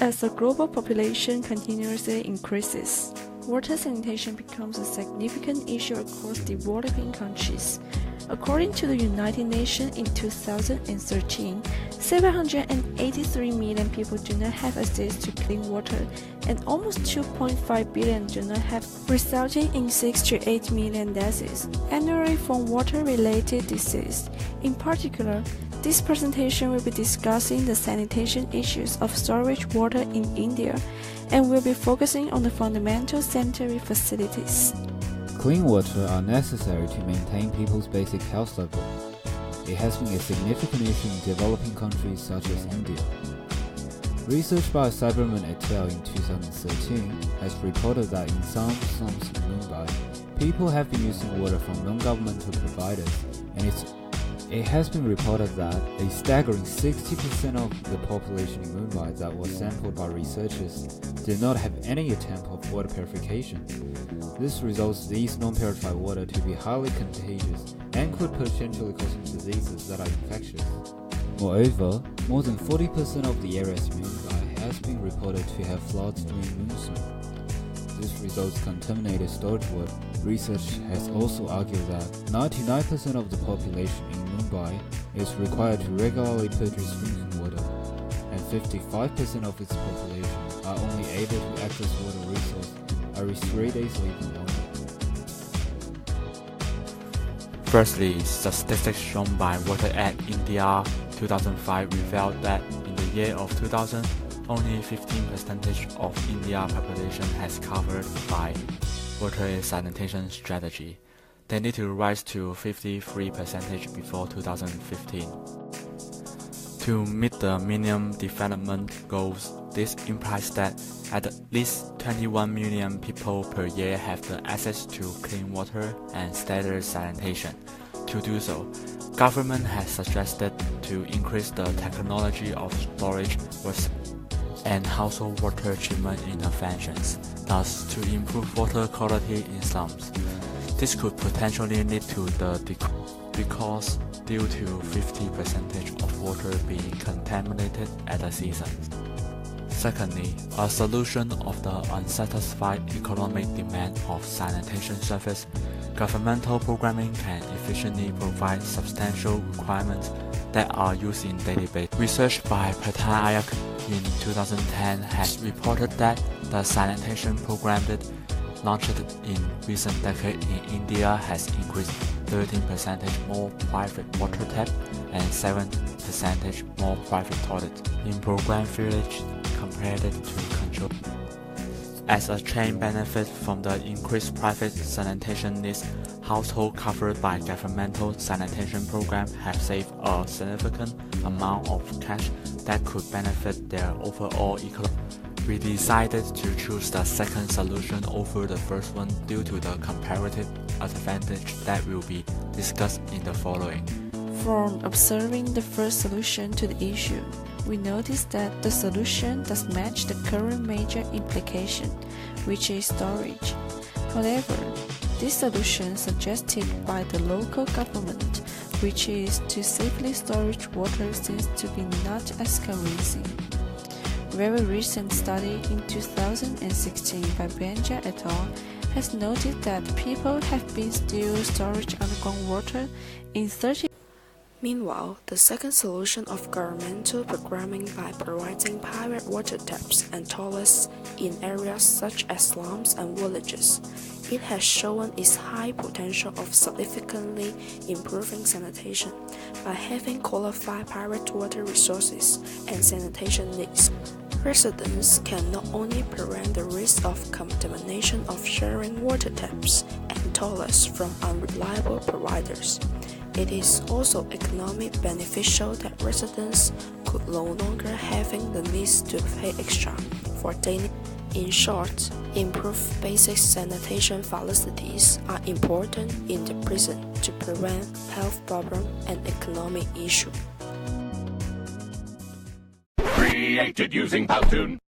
As the global population continuously increases, water sanitation becomes a significant issue across developing countries. According to the United Nations in 2013, 783 million people do not have access to clean water, and almost 2.5 billion do not have, resulting in 6 to 8 million deaths annually from water-related diseases. In particular, this presentation will be discussing the sanitation issues of storage water in India and will be focusing on the fundamental sanitary facilities. Clean water are necessary to maintain people's basic health level. It has been a significant issue in developing countries such as India. Research by Cyberman et al. In 2013 has reported that in some slums in Mumbai, people have been using water from non-governmental providers, and it has been reported that a staggering 60% of the population in Mumbai that was sampled by researchers did not have any attempt of water purification. This results these non-purified water to be highly contagious and could potentially cause diseases that are infectious. Moreover, more than 40% of the areas in Mumbai has been reported to have floods during monsoon. This results contaminated storage water. Research has also argued that 99% of the population in Mumbai is required to regularly purchase drinking water, and 55% of its population are only able to access water resource every 3 days or even longer. Firstly, statistics shown by Water Act India 2005 revealed that in the year of 2000, only 15% of India's population has covered by water sanitation strategy. They need to rise to 53% before 2015. To meet the minimum development goals, this implies that at least 21 million people per year have the access to clean water and standard sanitation. To do so, government has suggested to increase the technology of storage and household water treatment interventions, thus to improve water quality in slums. This could potentially lead to the because due to 50% of water being contaminated at a season. Secondly, a solution of the unsatisfied economic demand of sanitation service, governmental programming can efficiently provide substantial requirements that are used in daily basis. Research by Patel in 2010 has reported that the sanitation program that launched in recent decades in India has increased 13% more private water tap and 7% more private toilets in program village compared to control. As a chain benefit from the increased private sanitation needs, households covered by governmental sanitation program have saved a significant amount of cash that could benefit their overall economy. We decided to choose the second solution over the first one due to the comparative advantage that will be discussed in the following. From observing the first solution to the issue, we noticed that the solution does match the current major implication, which is storage. However, this solution suggested by the local government, which is to safely storage water, seems to be not as convincing. A very recent study in 2016 by Benja et al. Has noted that people have been still storage underground water in 30. Meanwhile, the second solution of governmental programming by providing private water taps and toilets in areas such as slums and villages, it has shown its high potential of significantly improving sanitation by having qualified private water resources and sanitation needs. Residents can not only prevent the risk of contamination of sharing water taps and toilets from unreliable providers, it is also economically beneficial that residents could no longer having the need to pay extra for daily. In short, improved basic sanitation facilities are important in the prison to prevent health problems and economic issues. Created using Powtoon.